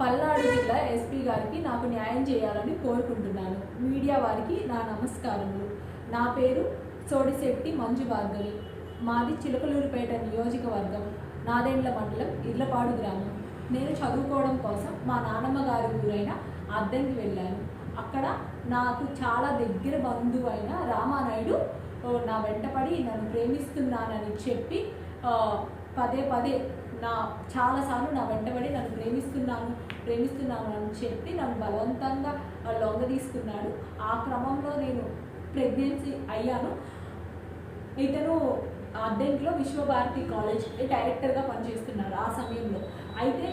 పల్నాడు జిల్లా ఎస్పీ గారికి నాకు న్యాయం చేయాలని కోరుకుంటున్నాను. మీడియా వారికి నా నమస్కారములు. నా పేరు సోడిశెట్టి మంజు భార్గవి. మాది చిలకలూరిపేట నియోజకవర్గం, నాదెండ్ల మండలం, ఇర్లపాడు గ్రామం. నేను చదువుకోవడం కోసం మా నాన్నమ్మ గారి ఊరైన అద్దెకి వెళ్ళాను. అక్కడ నాకు చాలా దగ్గర బంధువు అయిన రామానాయుడు నా వెంటపడి నన్ను ప్రేమిస్తున్నానని చెప్పి పదే పదే చాలాసార్లు నా వెంటబడి నన్ను ప్రేమిస్తున్నాను అని చెప్పి నన్ను బలవంతంగా లొంగ తీసుకున్నాడు. ఆ క్రమంలో నేను ప్రెగ్నెన్సీ అయ్యాను. ఇతను అద్దెంకిలో విశ్వభారతి కాలేజ్ డైరెక్టర్గా పనిచేస్తున్నారు ఆ సమయంలో. అయితే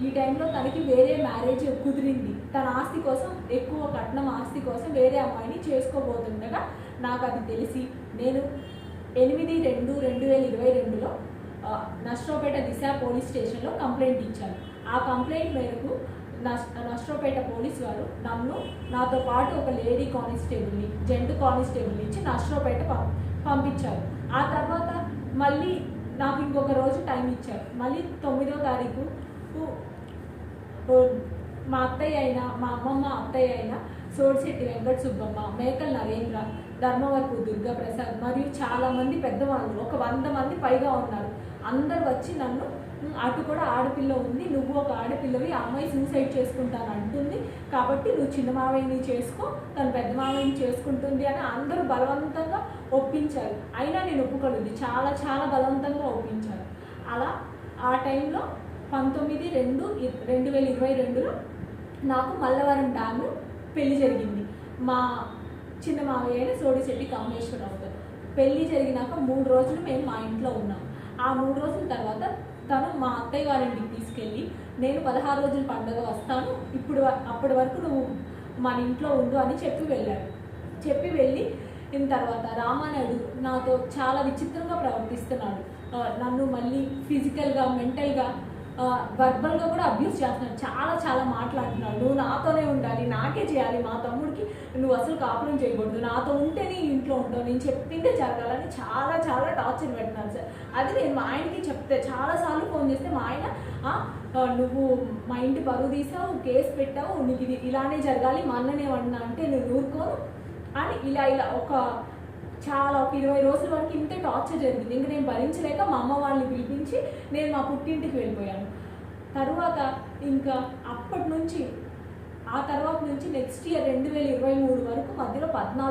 ఈ టైంలో తనకి వేరే మ్యారేజ్ కుదిరింది. తన ఆస్తి కోసం, ఎక్కువ కట్నం ఆస్తి కోసం వేరే అమ్మాయిని చేసుకోబోతుండగా నాకు అది తెలిసి నేను 8/2/2022లో నష్టపేట దిశ పోలీస్ స్టేషన్లో కంప్లైంట్ ఇచ్చాను. ఆ కంప్లైంట్ మేరకు నష్టపేట పోలీస్ వారు నాతో పాటు ఒక లేడీ కానిస్టేబుల్ని, జెంట్ కానిస్టేబుల్ని ఇచ్చి నష్టపేట పంపించారు. ఆ తర్వాత మళ్ళీ నాకు ఇంకొక రోజు టైం ఇచ్చారు. మళ్ళీ 9వ తారీఖు మా అత్తయ్య అయినా, మా అమ్మమ్మ అత్తయ్య అయినా సోడిశెట్టి వెంకట సుబ్బమ్మ, మేకల నరేంద్ర, ధర్మవరపు దుర్గాప్రసాద్ మరియు చాలామంది పెద్దవాళ్ళు, ఒక 100 మంది పైగా ఉన్నారు. అందరు వచ్చి నన్ను, అటు కూడా ఆడపిల్ల ఉంది, నువ్వు ఒక ఆడపిల్లవి, అమ్మాయి సూసైడ్ చేసుకుంటాను అంటుంది, కాబట్టి నువ్వు చిన్న మావయ్యని చేసుకో, తను పెద్ద మావయ్యని చేసుకుంటుంది అని అందరూ బలవంతంగా ఒప్పించారు. అయినా నేను ఒప్పుకోలేదు. చాలా చాలా బలవంతంగా ఒప్పించారు. అలా ఆ టైంలో 19/2/2022లో నాకు మల్లవరం డ్యాము పెళ్లి జరిగింది. మా చిన్న మావయ్య అయిన సోడిశెట్టి కామేశ్వరరావుతో పెళ్లి జరిగినాక 3 రోజులు మేము మా ఇంట్లో ఉన్నాం. ఆ 3 రోజుల తర్వాత తను మా అత్తయ్య గారింటికి తీసుకెళ్ళి, నేను 16 రోజుల పండుగ వస్తాను, అప్పటి వరకు నువ్వు మన ఇంట్లో ఉండు అని చెప్పి వెళ్ళాడు. చెప్పి వెళ్ళిన తర్వాత రామానాయుడు నాతో చాలా విచిత్రంగా ప్రవర్తిస్తున్నాడు. నన్ను మళ్ళీ ఫిజికల్గా, మెంటల్గా, వర్బల్గా కూడా అబ్యూస్ చేస్తున్నాడు. చాలా చాలా మాట్లాడుతున్నాడు. నువ్వు నాతోనే ఉండాలి, నాకే చేయాలి, మా తమ్ముడికి నువ్వు అసలు కాపురం చేయకూడదు, నాతో ఉంటేనే ఇంట్లో ఉంటావు, నేను చెప్పిందే జరగాలని చాలా చాలా టార్చర్ పెట్టినాను సార్. అది నేను మా ఆయనకి చెప్తే, చాలాసార్లు ఫోన్ చేస్తే మా ఆయన, నువ్వు మా ఇంటి పరువు తీసావు, కేసు పెట్టావు, నీకు ఇది ఇలానే జరగాలి, మా అన్ననేమన్నా అంటే నేను ఊరుకోను అని ఇలా ఒక 20 రోజుల వరకు ఇంతే టార్చర్ జరిగింది. ఇంక నేను భరించలేక మా అమ్మ వాళ్ళని పిలిపించి నేను మా పుట్టింటికి వెళ్ళిపోయాను. తర్వాత ఇంకా ఆ తర్వాత నుంచి నెక్స్ట్ ఇయర్ 2023 వరకు మధ్యలో 14